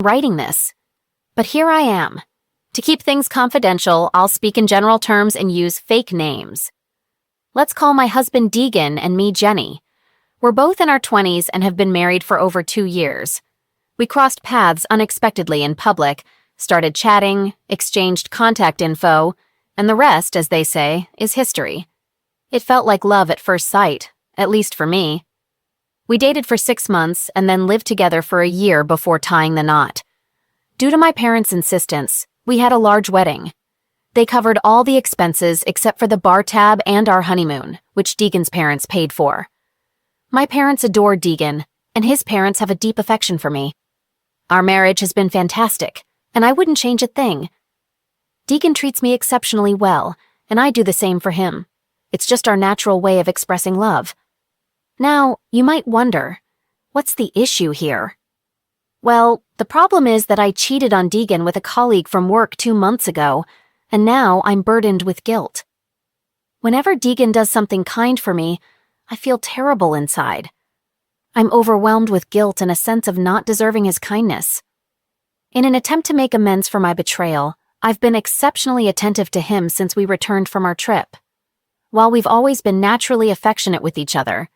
writing this. But here I am. To keep things confidential, I'll speak in general terms and use fake names. Let's call my husband Deegan and me Jenny. We're both in our 20s and have been married for over 2 years. We crossed paths unexpectedly in public, started chatting, exchanged contact info, and the rest, as they say, is history. It felt like love at first sight, at least for me. We dated for 6 months and then lived together for a year before tying the knot. Due to my parents' insistence, we had a large wedding. They covered all the expenses except for the bar tab and our honeymoon, which Deegan's parents paid for. My parents adore Deegan, and his parents have a deep affection for me. Our marriage has been fantastic, and I wouldn't change a thing. Deegan treats me exceptionally well, and I do the same for him. It's just our natural way of expressing love. Now, you might wonder, what's the issue here? Well, the problem is that I cheated on Deegan with a colleague from work 2 months ago, and now I'm burdened with guilt. Whenever Deegan does something kind for me, I feel terrible inside. I'm overwhelmed with guilt and a sense of not deserving his kindness. In an attempt to make amends for my betrayal, I've been exceptionally attentive to him since we returned from our trip. While we've always been naturally affectionate with each other,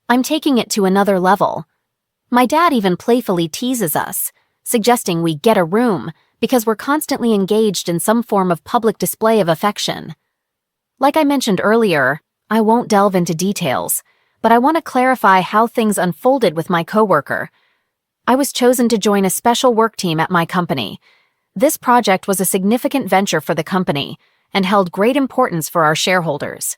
I'm taking it to another level. My dad even playfully teases us, suggesting we get a room because we're constantly engaged in some form of public display of affection. Like I mentioned earlier, I won't delve into details, but I want to clarify how things unfolded with my coworker. I was chosen to join a special work team at my company. This project was a significant venture for the company and held great importance for our shareholders.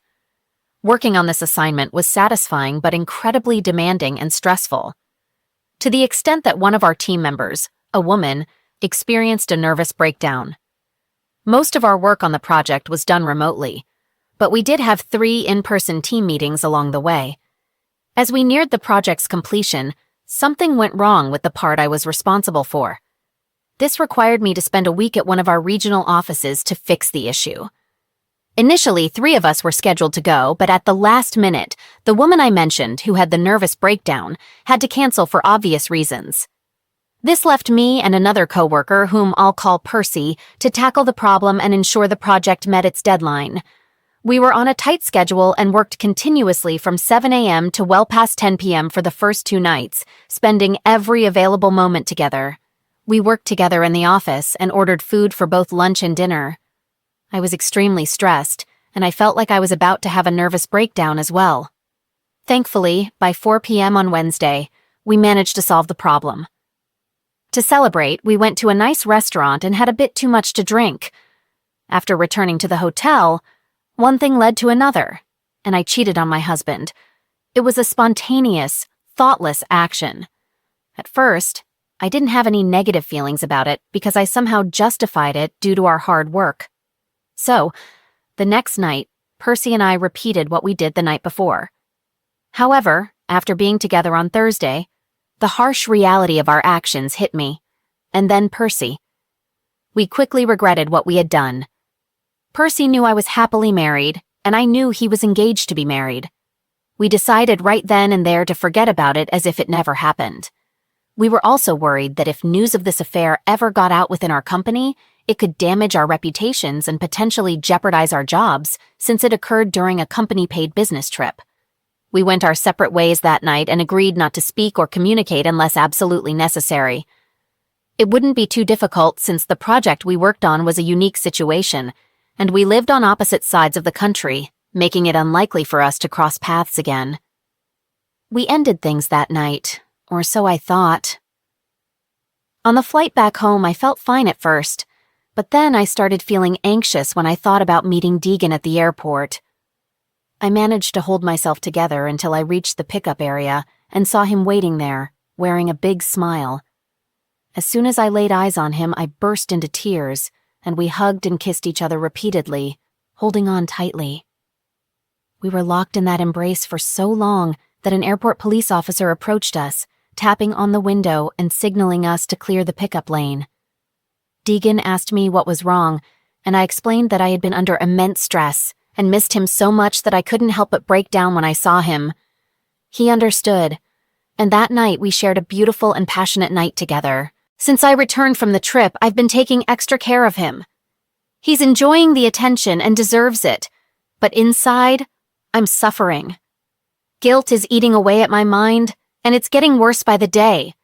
Working on this assignment was satisfying but incredibly demanding and stressful, to the extent that one of our team members, a woman, experienced a nervous breakdown. Most of our work on the project was done remotely, but we did have 3 in-person team meetings along the way. As we neared the project's completion, something went wrong with the part I was responsible for. This required me to spend a week at one of our regional offices to fix the issue. Initially, 3 of us were scheduled to go, but at the last minute, the woman I mentioned, who had the nervous breakdown, had to cancel for obvious reasons. This left me and another coworker, whom I'll call Percy, to tackle the problem and ensure the project met its deadline. We were on a tight schedule and worked continuously from 7 a.m. to well past 10 p.m. for the first 2 nights, spending every available moment together. We worked together in the office and ordered food for both lunch and dinner. I was extremely stressed, and I felt like I was about to have a nervous breakdown as well. Thankfully, by 4 p.m. on Wednesday, we managed to solve the problem. To celebrate, we went to a nice restaurant and had a bit too much to drink. After returning to the hotel, one thing led to another, and I cheated on my husband. It was a spontaneous, thoughtless action. At first, I didn't have any negative feelings about it because I somehow justified it due to our hard work. So, the next night, Percy and I repeated what we did the night before. However, after being together on Thursday, the harsh reality of our actions hit me, and then Percy. We quickly regretted what we had done. Percy knew I was happily married, and I knew he was engaged to be married. We decided right then and there to forget about it as if it never happened. We were also worried that if news of this affair ever got out within our company, it could damage our reputations and potentially jeopardize our jobs, since it occurred during a company-paid business trip. We went our separate ways that night and agreed not to speak or communicate unless absolutely necessary. It wouldn't be too difficult since the project we worked on was a unique situation, and we lived on opposite sides of the country, making it unlikely for us to cross paths again. We ended things that night, or so I thought. On the flight back home, I felt fine at first, but then I started feeling anxious when I thought about meeting Deegan at the airport. I managed to hold myself together until I reached the pickup area and saw him waiting there, wearing a big smile. As soon as I laid eyes on him, I burst into tears, and we hugged and kissed each other repeatedly, holding on tightly. We were locked in that embrace for so long that an airport police officer approached us, tapping on the window and signaling us to clear the pickup lane. Deegan asked me what was wrong, and I explained that I had been under immense stress and missed him so much that I couldn't help but break down when I saw him. He understood, and that night we shared a beautiful and passionate night together, Since I returned from the trip, I've been taking extra care of him. He's enjoying the attention and deserves it, but inside, I'm suffering. Guilt is eating away at my mind, and it's getting worse by the day.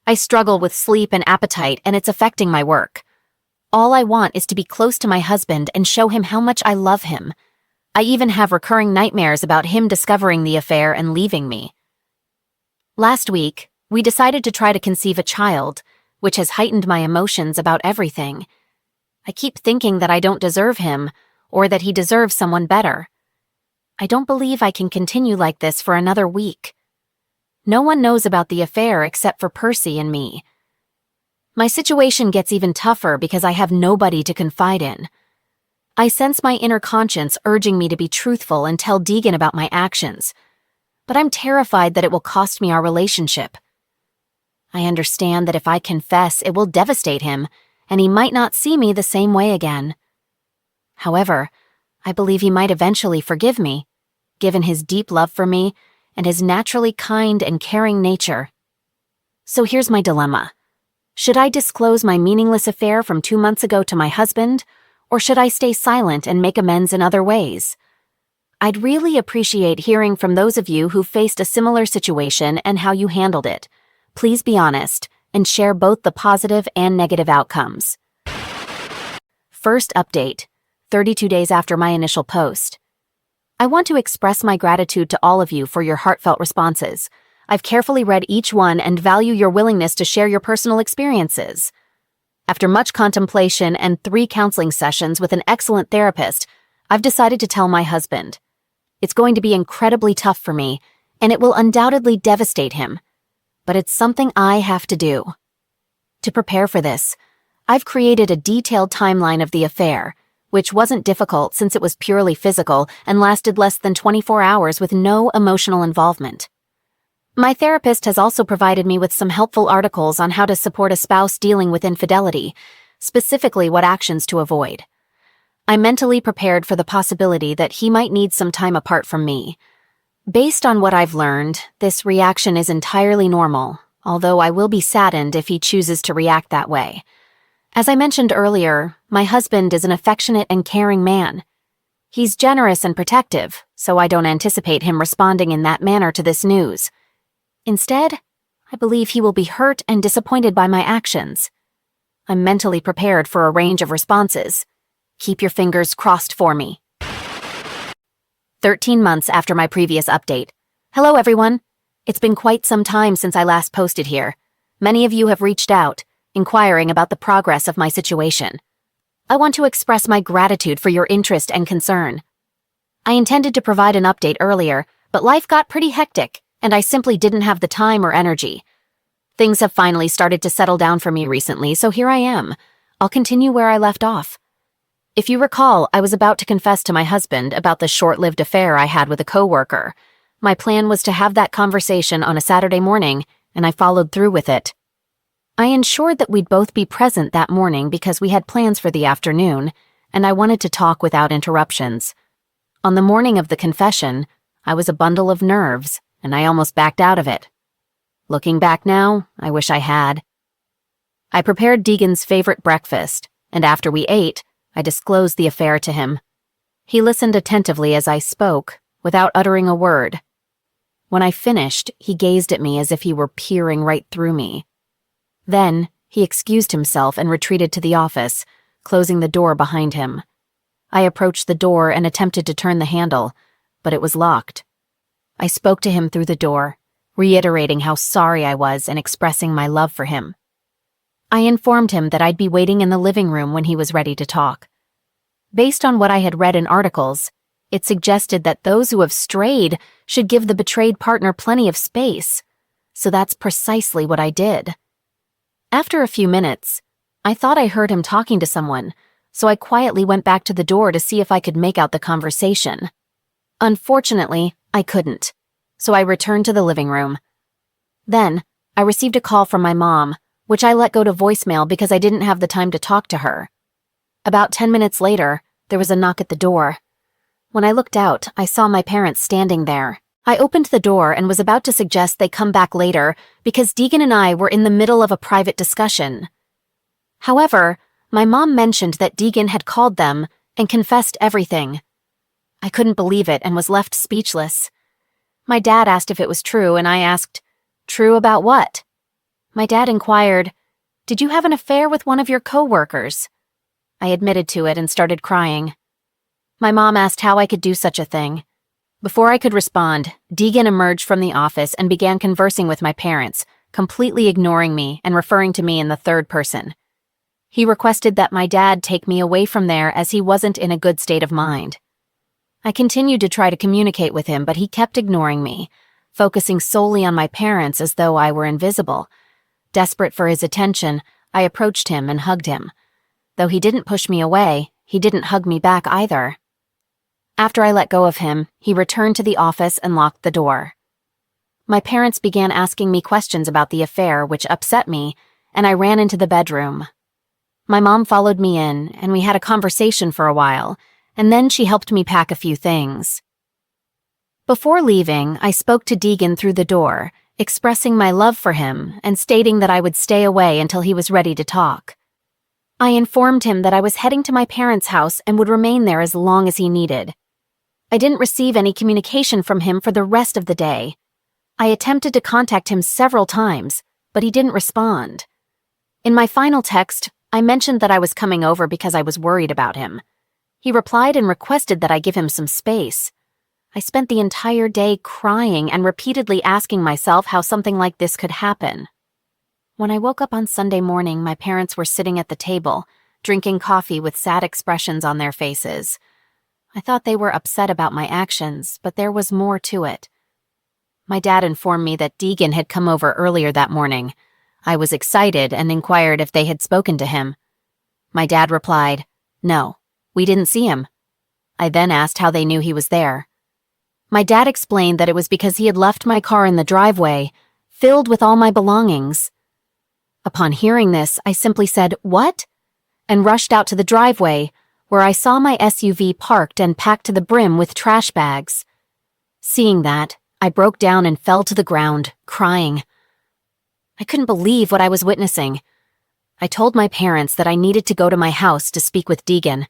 I struggle with sleep and appetite, and it's affecting my work. All I want is to be close to my husband and show him how much I love him. I even have recurring nightmares about him discovering the affair and leaving me. Last week, we decided to try to conceive a child, which has heightened my emotions about everything. I keep thinking that I don't deserve him, or that he deserves someone better. I don't believe I can continue like this for another week. No one knows about the affair except for Percy and me. My situation gets even tougher because I have nobody to confide in. I sense my inner conscience urging me to be truthful and tell Deegan about my actions, but I'm terrified that it will cost me our relationship. I understand that if I confess, it will devastate him, and he might not see me the same way again. However, I believe he might eventually forgive me, given his deep love for me and his naturally kind and caring nature. So here's my dilemma. Should I disclose my meaningless affair from 2 months ago to my husband, or should I stay silent and make amends in other ways? I'd really appreciate hearing from those of you who faced a similar situation and how you handled it. Please be honest and share both the positive and negative outcomes. First update, 32 days after my initial post. I want to express my gratitude to all of you for your heartfelt responses. I've carefully read each one and value your willingness to share your personal experiences. After much contemplation and 3 counseling sessions with an excellent therapist, I've decided to tell my husband. It's going to be incredibly tough for me, and it will undoubtedly devastate him. But it's something I have to do. To prepare for this, I've created a detailed timeline of the affair, which wasn't difficult since it was purely physical and lasted less than 24 hours with no emotional involvement. My therapist has also provided me with some helpful articles on how to support a spouse dealing with infidelity, specifically what actions to avoid. I mentally prepared for the possibility that he might need some time apart from me. Based on what I've learned, this reaction is entirely normal, although I will be saddened if he chooses to react that way. As I mentioned earlier, my husband is an affectionate and caring man. He's generous and protective, so I don't anticipate him responding in that manner to this news. Instead, I believe he will be hurt and disappointed by my actions. I'm mentally prepared for a range of responses. Keep your fingers crossed for me. 13 months after my previous update. Hello, everyone. It's been quite some time since I last posted here. Many of you have reached out, inquiring about the progress of my situation. I want to express my gratitude for your interest and concern. I intended to provide an update earlier, but life got pretty hectic, and I simply didn't have the time or energy. Things have finally started to settle down for me recently, so here I am. I'll continue where I left off. If you recall, I was about to confess to my husband about the short-lived affair I had with a coworker. My plan was to have that conversation on a Saturday morning, and I followed through with it. I ensured that we'd both be present that morning because we had plans for the afternoon, and I wanted to talk without interruptions. On the morning of the confession, I was a bundle of nerves, and I almost backed out of it. Looking back now, I wish I had. I prepared Deegan's favorite breakfast, and after we ate, I disclosed the affair to him. He listened attentively as I spoke, without uttering a word. When I finished, he gazed at me as if he were peering right through me. Then, he excused himself and retreated to the office, closing the door behind him. I approached the door and attempted to turn the handle, but it was locked. I spoke to him through the door, reiterating how sorry I was and expressing my love for him. I informed him that I'd be waiting in the living room when he was ready to talk. Based on what I had read in articles, it suggested that those who have strayed should give the betrayed partner plenty of space, so that's precisely what I did. After a few minutes, I thought I heard him talking to someone, so I quietly went back to the door to see if I could make out the conversation. Unfortunately, I couldn't, so I returned to the living room. Then, I received a call from my mom, which I let go to voicemail because I didn't have the time to talk to her. About 10 minutes later, there was a knock at the door. When I looked out, I saw my parents standing there, I opened the door and was about to suggest they come back later because Deegan and I were in the middle of a private discussion. However, my mom mentioned that Deegan had called them and confessed everything. I couldn't believe it and was left speechless. My dad asked if it was true, and I asked, "True about what?" My dad inquired, "Did you have an affair with one of your co-workers?" I admitted to it and started crying. My mom asked how I could do such a thing. Before I could respond, Deegan emerged from the office and began conversing with my parents, completely ignoring me and referring to me in the third person. He requested that my dad take me away from there as he wasn't in a good state of mind. I continued to try to communicate with him, but he kept ignoring me, focusing solely on my parents as though I were invisible. Desperate for his attention, I approached him and hugged him. Though he didn't push me away, he didn't hug me back either. After I let go of him, he returned to the office and locked the door. My parents began asking me questions about the affair, which upset me, and I ran into the bedroom. My mom followed me in, and we had a conversation for a while, and then she helped me pack a few things. Before leaving, I spoke to Deegan through the door, expressing my love for him and stating that I would stay away until he was ready to talk. I informed him that I was heading to my parents' house and would remain there as long as he needed. I didn't receive any communication from him for the rest of the day. I attempted to contact him several times, but he didn't respond. In my final text, I mentioned that I was coming over because I was worried about him. He replied and requested that I give him some space. I spent the entire day crying and repeatedly asking myself how something like this could happen. When I woke up on Sunday morning, my parents were sitting at the table, drinking coffee with sad expressions on their faces. I thought they were upset about my actions, but there was more to it. My dad informed me that Deegan had come over earlier that morning. I was excited and inquired if they had spoken to him. My dad replied, "No, we didn't see him." I then asked how they knew he was there. My dad explained that it was because he had left my car in the driveway, filled with all my belongings. Upon hearing this, I simply said, "What?" and rushed out to the driveway, where I saw my SUV parked and packed to the brim with trash bags. Seeing that, I broke down and fell to the ground, crying. I couldn't believe what I was witnessing. I told my parents that I needed to go to my house to speak with Deegan.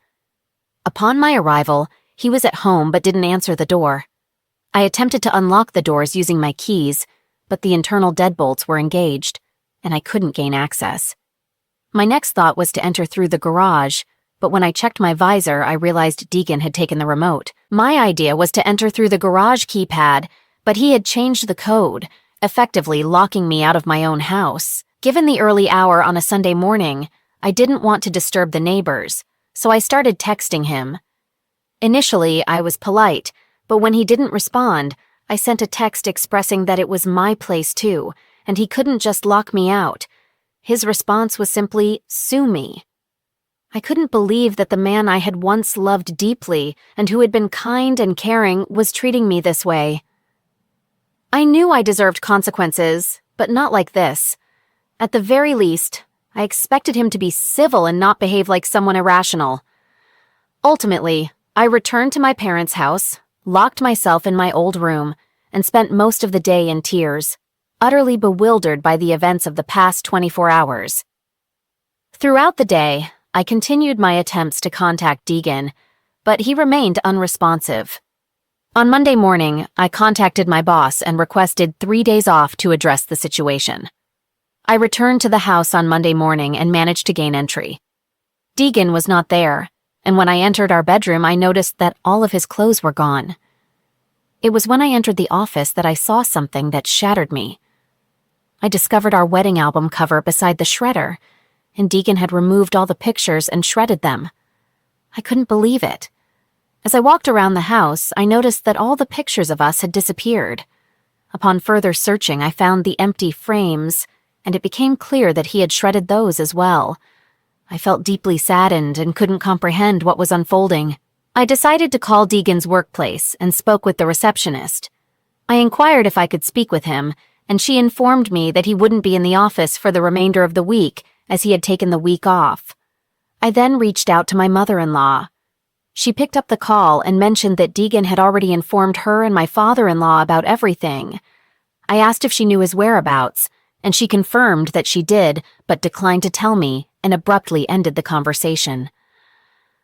Upon my arrival, he was at home but didn't answer the door. I attempted to unlock the doors using my keys, but the internal deadbolts were engaged, and I couldn't gain access. My next thought was to enter through the garage, but when I checked my visor, I realized Deegan had taken the remote. My idea was to enter through the garage keypad, but he had changed the code, effectively locking me out of my own house. Given the early hour on a Sunday morning, I didn't want to disturb the neighbors, so I started texting him. Initially, I was polite, but when he didn't respond, I sent a text expressing that it was my place too, and he couldn't just lock me out. His response was simply, "Sue me." I couldn't believe that the man I had once loved deeply and who had been kind and caring was treating me this way. I knew I deserved consequences, but not like this. At the very least, I expected him to be civil and not behave like someone irrational. Ultimately, I returned to my parents' house, locked myself in my old room, and spent most of the day in tears, utterly bewildered by the events of the past 24 hours. Throughout the day, I continued my attempts to contact Deegan, but he remained unresponsive. On Monday morning, I contacted my boss and requested 3 days off to address the situation. I returned to the house on Monday morning and managed to gain entry. Deegan was not there, and when I entered our bedroom, I noticed that all of his clothes were gone. It was when I entered the office that I saw something that shattered me. I discovered our wedding album cover beside the shredder, and Deegan had removed all the pictures and shredded them. I couldn't believe it. As I walked around the house, I noticed that all the pictures of us had disappeared. Upon further searching, I found the empty frames, and it became clear that he had shredded those as well. I felt deeply saddened and couldn't comprehend what was unfolding. I decided to call Deegan's workplace and spoke with the receptionist. I inquired if I could speak with him, and she informed me that he wouldn't be in the office for the remainder of the week, as he had taken the week off. I then reached out to my mother-in-law. She picked up the call and mentioned that Deegan had already informed her and my father-in-law about everything. I asked if she knew his whereabouts, and she confirmed that she did, but declined to tell me and abruptly ended the conversation.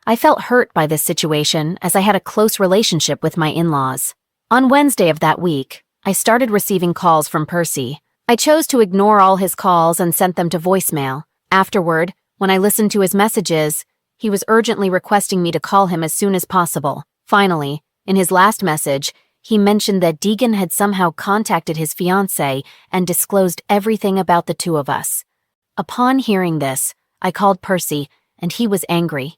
I felt hurt by this situation as I had a close relationship with my in-laws. On Wednesday of that week, I started receiving calls from Percy. I chose to ignore all his calls and sent them to voicemail. Afterward, when I listened to his messages, he was urgently requesting me to call him as soon as possible. Finally, in his last message, he mentioned that Deegan had somehow contacted his fiancée and disclosed everything about the two of us. Upon hearing this, I called Percy, and he was angry.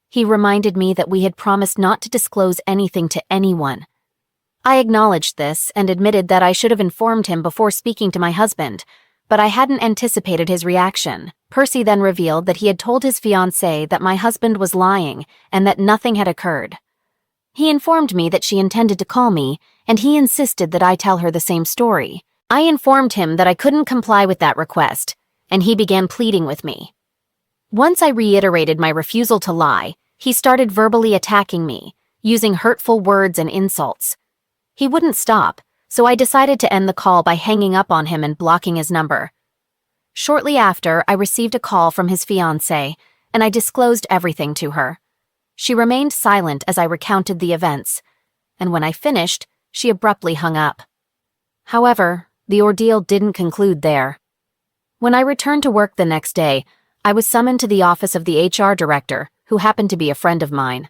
He reminded me that we had promised not to disclose anything to anyone. I acknowledged this and admitted that I should have informed him before speaking to my husband, but I hadn't anticipated his reaction. Percy then revealed that he had told his fiancée that my husband was lying and that nothing had occurred. He informed me that she intended to call me, and he insisted that I tell her the same story. I informed him that I couldn't comply with that request, and he began pleading with me. Once I reiterated my refusal to lie, he started verbally attacking me, using hurtful words and insults. He wouldn't stop, so I decided to end the call by hanging up on him and blocking his number. Shortly after, I received a call from his fiancée, and I disclosed everything to her. She remained silent as I recounted the events, and when I finished, she abruptly hung up. However, the ordeal didn't conclude there. When I returned to work the next day, I was summoned to the office of the HR director, who happened to be a friend of mine.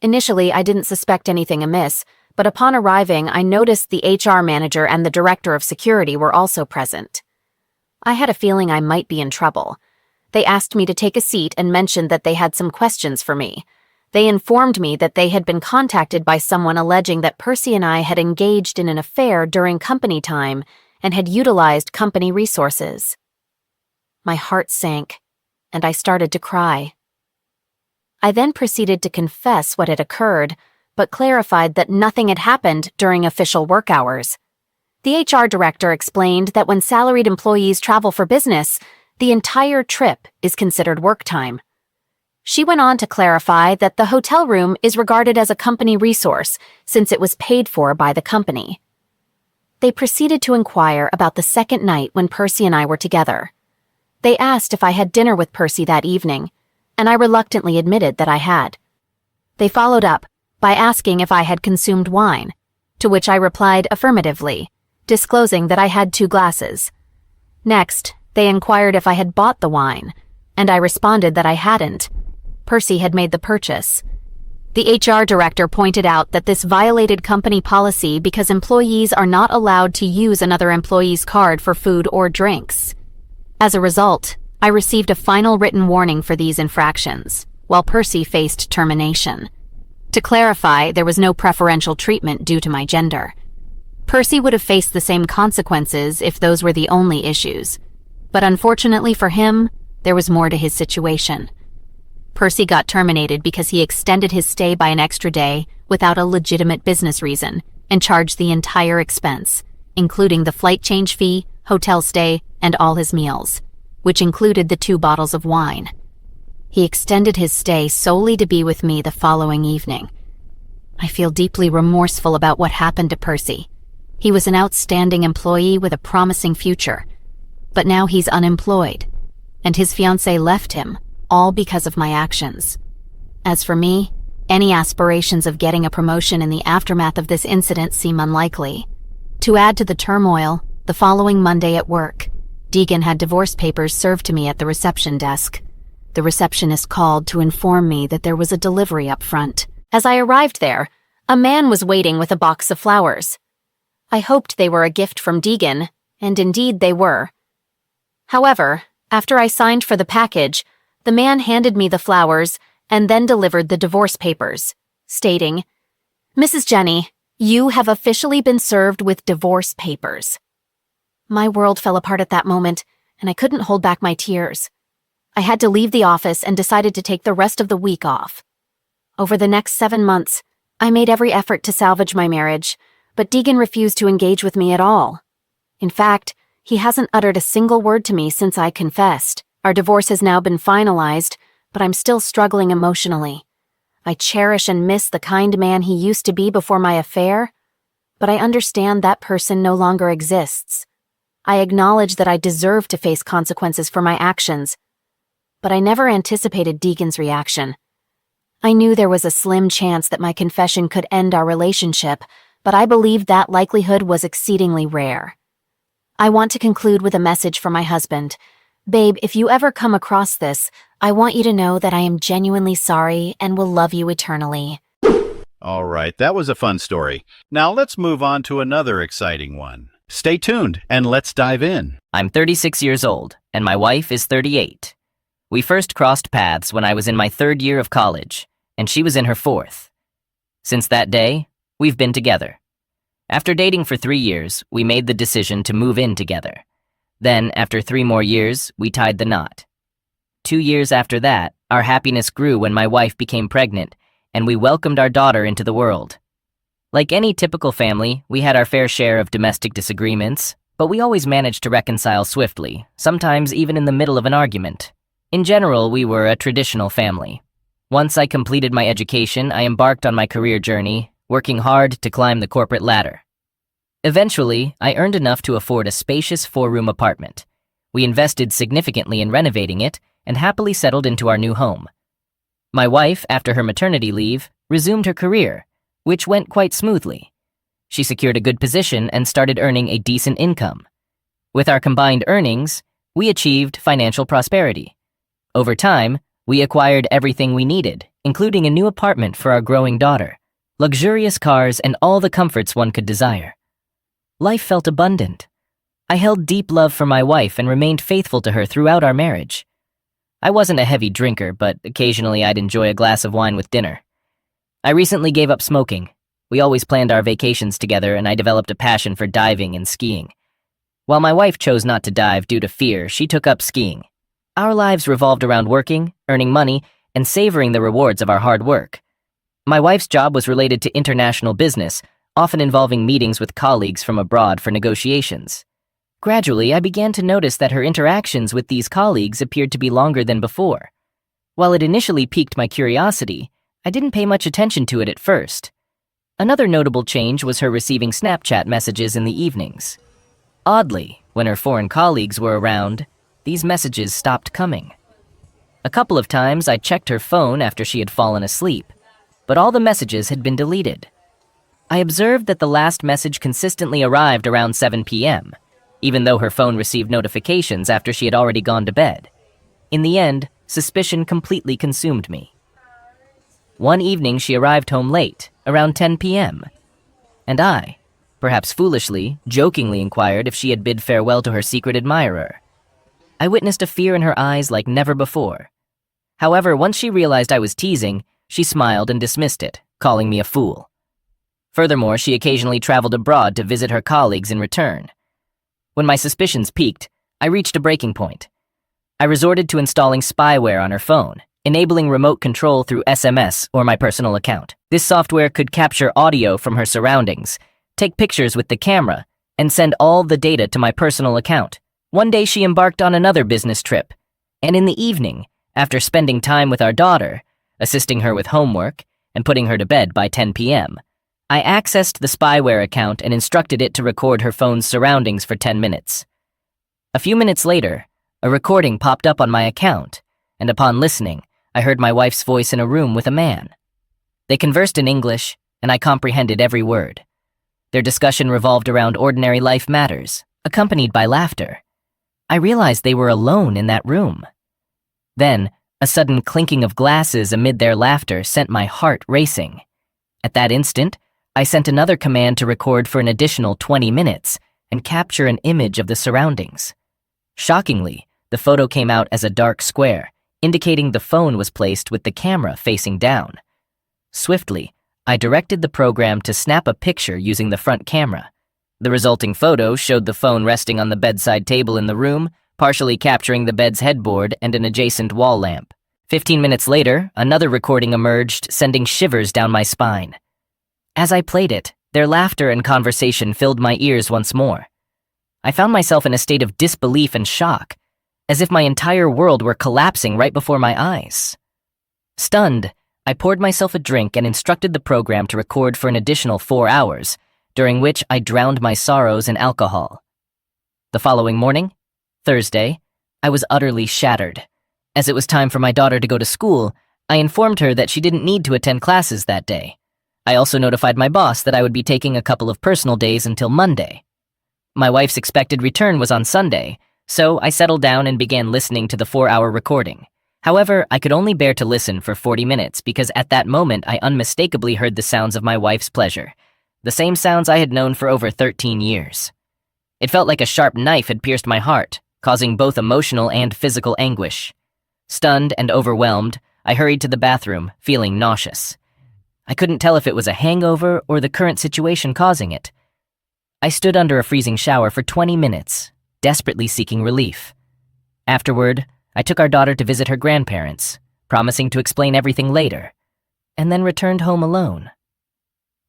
Initially, I didn't suspect anything amiss, but upon arriving, I noticed the HR manager and the director of security were also present. I had a feeling I might be in trouble. They asked me to take a seat and mentioned that they had some questions for me. They informed me that they had been contacted by someone alleging that Percy and I had engaged in an affair during company time and had utilized company resources. My heart sank, and I started to cry. I then proceeded to confess what had occurred, but clarified that nothing had happened during official work hours. The HR director explained that when salaried employees travel for business, the entire trip is considered work time. She went on to clarify that the hotel room is regarded as a company resource since it was paid for by the company. They proceeded to inquire about the second night when Percy and I were together. They asked if I had dinner with Percy that evening, and I reluctantly admitted that I had. They followed up by asking if I had consumed wine, to which I replied affirmatively, disclosing that I had 2 glasses. Next, they inquired if I had bought the wine, and I responded that I hadn't. Percy had made the purchase. The HR director pointed out that this violated company policy because employees are not allowed to use another employee's card for food or drinks. As a result, I received a final written warning for these infractions, while Percy faced termination. To clarify, there was no preferential treatment due to my gender. Percy would have faced the same consequences if those were the only issues, but unfortunately for him, there was more to his situation. Percy got terminated because he extended his stay by an extra day without a legitimate business reason and charged the entire expense, including the flight change fee, hotel stay, and all his meals, which included the 2 bottles of wine. He extended his stay solely to be with me the following evening. I feel deeply remorseful about what happened to Percy. He was an outstanding employee with a promising future, but now he's unemployed, and his fiancée left him, all because of my actions. As for me, any aspirations of getting a promotion in the aftermath of this incident seem unlikely. To add to the turmoil, the following Monday at work, Deegan had divorce papers served to me at the reception desk. The receptionist called to inform me that there was a delivery up front. As I arrived there, a man was waiting with a box of flowers. I hoped they were a gift from Deegan, and indeed they were. However, after I signed for the package, the man handed me the flowers and then delivered the divorce papers, stating, "Mrs. Jenny, you have officially been served with divorce papers." My world fell apart at that moment, and I couldn't hold back my tears. I had to leave the office and decided to take the rest of the week off. Over the next 7 months, I made every effort to salvage my marriage, but Deegan refused to engage with me at all. In fact, he hasn't uttered a single word to me since I confessed. Our divorce has now been finalized, but I'm still struggling emotionally. I cherish and miss the kind man he used to be before my affair, but I understand that person no longer exists. I acknowledge that I deserve to face consequences for my actions, but I never anticipated Deegan's reaction. I knew there was a slim chance that my confession could end our relationship, but I believed that likelihood was exceedingly rare. I want to conclude with a message for my husband. Babe, if you ever come across this, I want you to know that I am genuinely sorry and will love you eternally. All right, that was a fun story. Now let's move on to another exciting one. Stay tuned and let's dive in. I'm 36 years old, and my wife is 38. We first crossed paths when I was in my 3rd year of college, and she was in her 4th. Since that day, we've been together. After dating for 3 years, we made the decision to move in together. Then, after 3 more years, we tied the knot. 2 years after that, our happiness grew when my wife became pregnant, and we welcomed our daughter into the world. Like any typical family, we had our fair share of domestic disagreements, but we always managed to reconcile swiftly, sometimes even in the middle of an argument. In general, we were a traditional family. Once I completed my education, I embarked on my career journey, working hard to climb the corporate ladder. Eventually, I earned enough to afford a spacious 4-room apartment. We invested significantly in renovating it and happily settled into our new home. My wife, after her maternity leave, resumed her career, which went quite smoothly. She secured a good position and started earning a decent income. With our combined earnings, we achieved financial prosperity. Over time, we acquired everything we needed, including a new apartment for our growing daughter, luxurious cars, and all the comforts one could desire. Life felt abundant. I held deep love for my wife and remained faithful to her throughout our marriage. I wasn't a heavy drinker, but occasionally I'd enjoy a glass of wine with dinner. I recently gave up smoking. We always planned our vacations together, and I developed a passion for diving and skiing. While my wife chose not to dive due to fear, she took up skiing. Our lives revolved around working, earning money, and savoring the rewards of our hard work. My wife's job was related to international business, often involving meetings with colleagues from abroad for negotiations. Gradually, I began to notice that her interactions with these colleagues appeared to be longer than before. While it initially piqued my curiosity, I didn't pay much attention to it at first. Another notable change was her receiving Snapchat messages in the evenings. Oddly, when her foreign colleagues were around, these messages stopped coming. A couple of times I checked her phone after she had fallen asleep, but all the messages had been deleted. I observed that the last message consistently arrived around 7 p.m., even though her phone received notifications after she had already gone to bed. In the end, suspicion completely consumed me. One evening she arrived home late, around 10 p.m., and I, perhaps foolishly, jokingly inquired if she had bid farewell to her secret admirer. I witnessed a fear in her eyes like never before. However, once she realized I was teasing, she smiled and dismissed it, calling me a fool. Furthermore, she occasionally traveled abroad to visit her colleagues in return. When my suspicions peaked, I reached a breaking point. I resorted to installing spyware on her phone, enabling remote control through SMS or my personal account. This software could capture audio from her surroundings, take pictures with the camera, and send all the data to my personal account. One day she embarked on another business trip, and in the evening, after spending time with our daughter, assisting her with homework, and putting her to bed by 10 p.m., I accessed the spyware account and instructed it to record her phone's surroundings for 10 minutes. A few minutes later, a recording popped up on my account, and upon listening, I heard my wife's voice in a room with a man. They conversed in English, and I comprehended every word. Their discussion revolved around ordinary life matters, accompanied by laughter. I realized they were alone in that room. Then, a sudden clinking of glasses amid their laughter sent my heart racing. At that instant, I sent another command to record for an additional 20 minutes and capture an image of the surroundings. Shockingly, the photo came out as a dark square, indicating the phone was placed with the camera facing down. Swiftly, I directed the program to snap a picture using the front camera. The resulting photo showed the phone resting on the bedside table in the room, partially capturing the bed's headboard and an adjacent wall lamp. 15 minutes later, another recording emerged, sending shivers down my spine. As I played it, their laughter and conversation filled my ears once more. I found myself in a state of disbelief and shock, as if my entire world were collapsing right before my eyes. Stunned, I poured myself a drink and instructed the program to record for an additional 4 hours, during which I drowned my sorrows in alcohol. The following morning, Thursday, I was utterly shattered. As it was time for my daughter to go to school, I informed her that she didn't need to attend classes that day. I also notified my boss that I would be taking a couple of personal days until Monday. My wife's expected return was on Sunday, so I settled down and began listening to the 4-hour recording. However, I could only bear to listen for 40 minutes because at that moment I unmistakably heard the sounds of my wife's pleasure, the same sounds I had known for over 13 years. It felt like a sharp knife had pierced my heart, causing both emotional and physical anguish. Stunned and overwhelmed, I hurried to the bathroom, feeling nauseous. I couldn't tell if it was a hangover or the current situation causing it. I stood under a freezing shower for 20 minutes, desperately seeking relief. Afterward, I took our daughter to visit her grandparents, promising to explain everything later, and then returned home alone.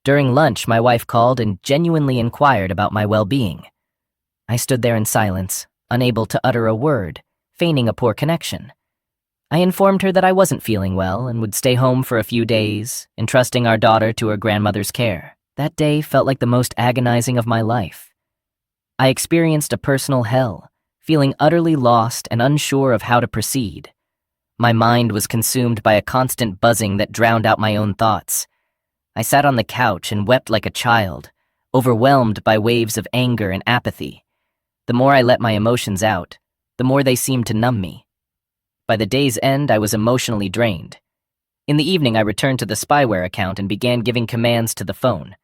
During lunch, my wife called and genuinely inquired about my well-being. I stood there in silence, unable to utter a word, feigning a poor connection. I informed her that I wasn't feeling well and would stay home for a few days, entrusting our daughter to her grandmother's care. That day felt like the most agonizing of my life. I experienced a personal hell, feeling utterly lost and unsure of how to proceed. My mind was consumed by a constant buzzing that drowned out my own thoughts. I sat on the couch and wept like a child, overwhelmed by waves of anger and apathy. The more I let my emotions out, the more they seemed to numb me. By the day's end, I was emotionally drained. In the evening, I returned to the spyware account and began giving commands to the phone.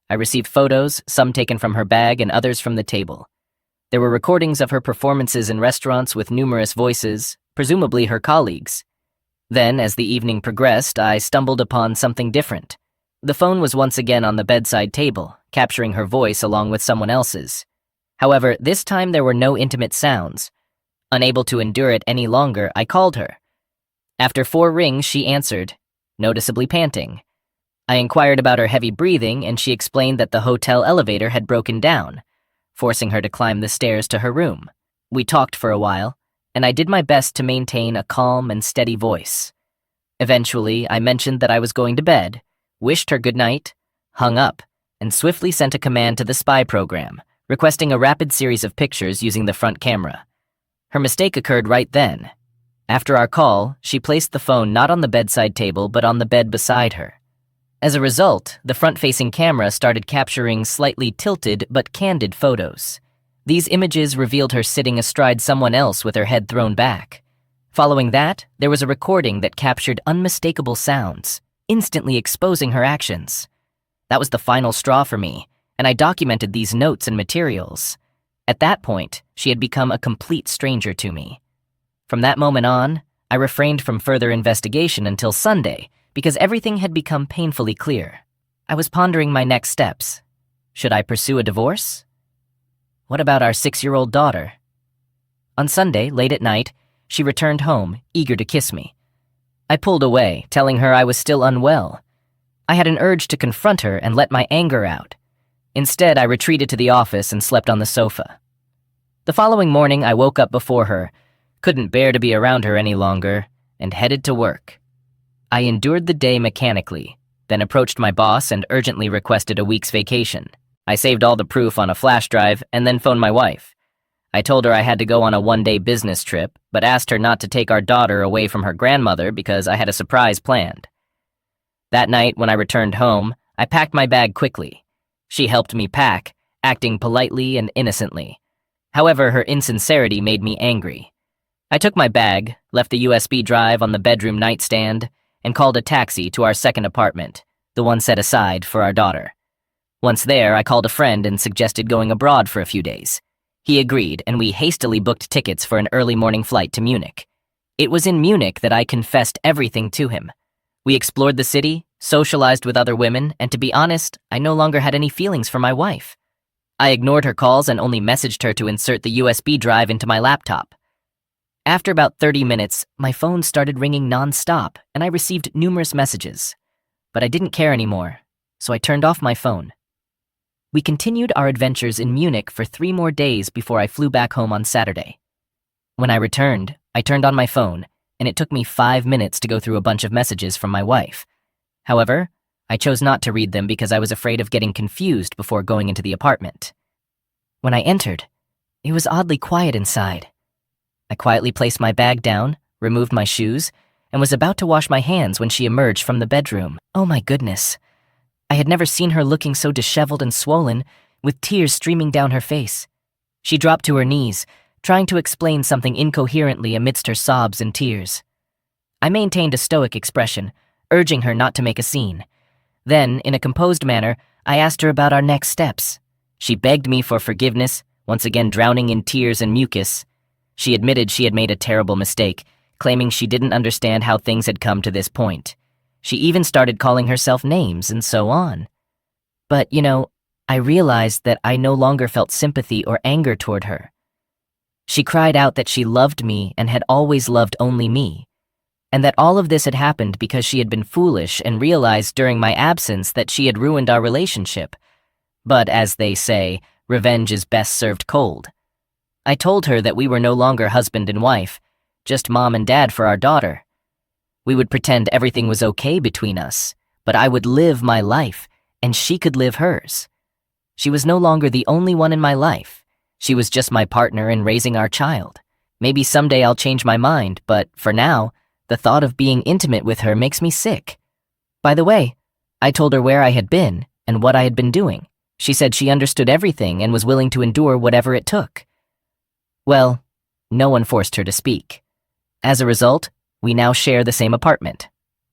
I received photos, some taken from her bag and others from the table. There were recordings of her performances in restaurants with numerous voices, presumably her colleagues. Then, as the evening progressed, I stumbled upon something different. The phone was once again on the bedside table, capturing her voice along with someone else's. However, this time there were no intimate sounds. Unable to endure it any longer, I called her. After 4 rings, she answered, noticeably panting. I inquired about her heavy breathing, and she explained that the hotel elevator had broken down, forcing her to climb the stairs to her room. We talked for a while, and I did my best to maintain a calm and steady voice. Eventually, I mentioned that I was going to bed, wished her good night, hung up, and swiftly sent a command to the spy program, requesting a rapid series of pictures using the front camera. Her mistake occurred right then. After our call, she placed the phone not on the bedside table but on the bed beside her. As a result, the front-facing camera started capturing slightly tilted but candid photos. These images revealed her sitting astride someone else with her head thrown back. Following that, there was a recording that captured unmistakable sounds, instantly exposing her actions. That was the final straw for me, and I documented these notes and materials. At that point, she had become a complete stranger to me. From that moment on, I refrained from further investigation until Sunday because everything had become painfully clear. I was pondering my next steps. Should I pursue a divorce? What about our 6-year-old daughter? On Sunday, late at night, she returned home, eager to kiss me. I pulled away, telling her I was still unwell. I had an urge to confront her and let my anger out. Instead, I retreated to the office and slept on the sofa. The following morning, I woke up before her, couldn't bear to be around her any longer, and headed to work. I endured the day mechanically, then approached my boss and urgently requested a week's vacation. I saved all the proof on a flash drive and then phoned my wife. I told her I had to go on a 1-day business trip, but asked her not to take our daughter away from her grandmother because I had a surprise planned. That night, when I returned home, I packed my bag quickly. She helped me pack, acting politely and innocently. However, her insincerity made me angry. I took my bag, left the USB drive on the bedroom nightstand, and called a taxi to our second apartment, the one set aside for our daughter. Once there, I called a friend and suggested going abroad for a few days. He agreed, and we hastily booked tickets for an early morning flight to Munich. It was in Munich that I confessed everything to him. We explored the city, socialized with other women, and to be honest, I no longer had any feelings for my wife. I ignored her calls and only messaged her to insert the USB drive into my laptop. After about 30 minutes, my phone started ringing non-stop, and I received numerous messages. But I didn't care anymore, so I turned off my phone. We continued our adventures in Munich for 3 more days before I flew back home on Saturday. When I returned, I turned on my phone, and it took me 5 minutes to go through a bunch of messages from my wife. However, I chose not to read them because I was afraid of getting confused before going into the apartment. When I entered, it was oddly quiet inside. I quietly placed my bag down, removed my shoes, and was about to wash my hands when she emerged from the bedroom. Oh my goodness. I had never seen her looking so disheveled and swollen, with tears streaming down her face. She dropped to her knees, trying to explain something incoherently amidst her sobs and tears. I maintained a stoic expression, urging her not to make a scene. Then, in a composed manner, I asked her about our next steps. She begged me for forgiveness, once again drowning in tears and mucus. She admitted she had made a terrible mistake, claiming she didn't understand how things had come to this point. She even started calling herself names and so on. But, I realized that I no longer felt sympathy or anger toward her. She cried out that she loved me and had always loved only me, and that all of this had happened because she had been foolish and realized during my absence that she had ruined our relationship. But as they say, revenge is best served cold. I told her that we were no longer husband and wife, just mom and dad for our daughter. We would pretend everything was okay between us, but I would live my life, and she could live hers. She was no longer the only one in my life. She was just my partner in raising our child. Maybe someday I'll change my mind, but for now, the thought of being intimate with her makes me sick. By the way, I told her where I had been and what I had been doing. She said she understood everything and was willing to endure whatever it took. Well, no one forced her to speak. As a result, we now share the same apartment.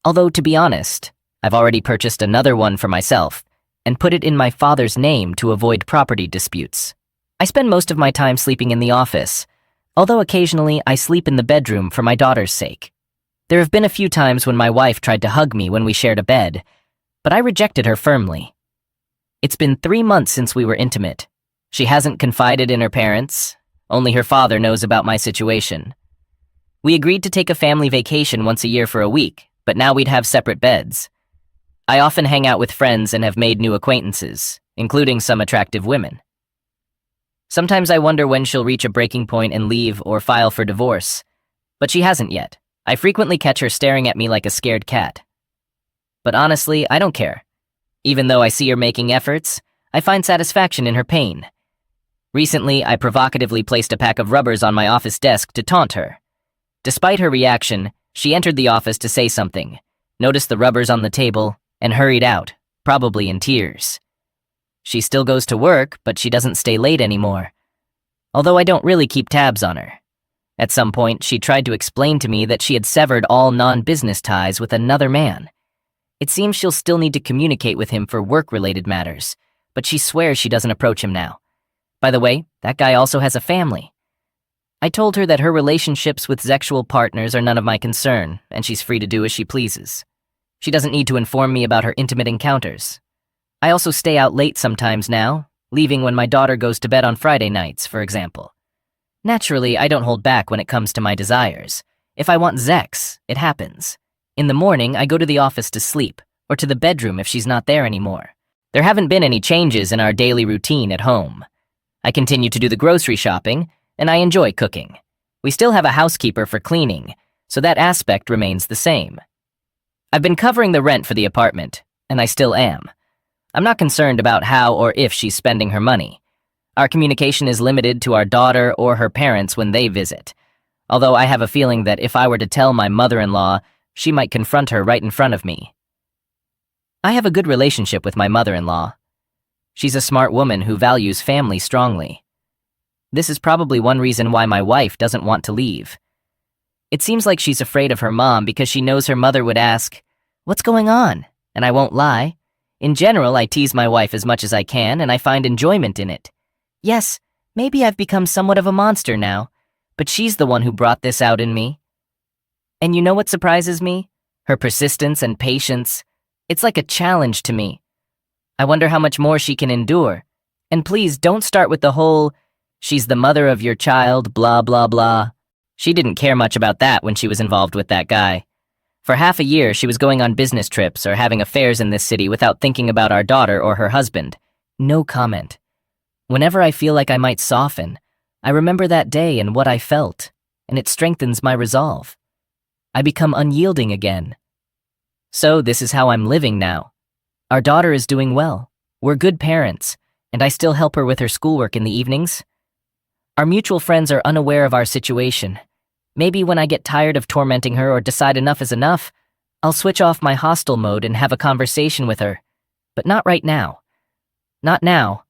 Although, to be honest, I've already purchased another one for myself and put it in my father's name to avoid property disputes. I spend most of my time sleeping in the office, although occasionally I sleep in the bedroom for my daughter's sake. There have been a few times when my wife tried to hug me when we shared a bed, but I rejected her firmly. It's been 3 months since we were intimate. She hasn't confided in her parents. Only her father knows about my situation. We agreed to take a family vacation once a year for a week, but now we'd have separate beds. I often hang out with friends and have made new acquaintances, including some attractive women. Sometimes I wonder when she'll reach a breaking point and leave or file for divorce, but she hasn't yet. I frequently catch her staring at me like a scared cat. But honestly, I don't care. Even though I see her making efforts, I find satisfaction in her pain. Recently, I provocatively placed a pack of rubbers on my office desk to taunt her. Despite her reaction, she entered the office to say something, noticed the rubbers on the table, and hurried out, probably in tears. She still goes to work, but she doesn't stay late anymore. Although I don't really keep tabs on her. At some point, she tried to explain to me that she had severed all non-business ties with another man. It seems she'll still need to communicate with him for work-related matters, but she swears she doesn't approach him now. By the way, that guy also has a family. I told her that her relationships with sexual partners are none of my concern, and she's free to do as she pleases. She doesn't need to inform me about her intimate encounters. I also stay out late sometimes now, leaving when my daughter goes to bed on Friday nights, for example. Naturally, I don't hold back when it comes to my desires. If I want sex, it happens. In the morning, I go to the office to sleep, or to the bedroom if she's not there anymore. There haven't been any changes in our daily routine at home. I continue to do the grocery shopping, and I enjoy cooking. We still have a housekeeper for cleaning, so that aspect remains the same. I've been covering the rent for the apartment, and I still am. I'm not concerned about how or if she's spending her money. Our communication is limited to our daughter or her parents when they visit, although I have a feeling that if I were to tell my mother-in-law, she might confront her right in front of me. I have a good relationship with my mother-in-law. She's a smart woman who values family strongly. This is probably one reason why my wife doesn't want to leave. It seems like she's afraid of her mom because she knows her mother would ask, "What's going on?" And I won't lie. In general, I tease my wife as much as I can, and I find enjoyment in it. Yes, maybe I've become somewhat of a monster now, but she's the one who brought this out in me. And you know what surprises me? Her persistence and patience. It's like a challenge to me. I wonder how much more she can endure. And please don't start with the whole, "she's the mother of your child, blah, blah, blah." She didn't care much about that when she was involved with that guy. For half a year, she was going on business trips or having affairs in this city without thinking about our daughter or her husband. No comment. Whenever I feel like I might soften, I remember that day and what I felt, and it strengthens my resolve. I become unyielding again. So this is how I'm living now. Our daughter is doing well. We're good parents, and I still help her with her schoolwork in the evenings. Our mutual friends are unaware of our situation. Maybe when I get tired of tormenting her or decide enough is enough, I'll switch off my hostile mode and have a conversation with her. But not right now. Not now.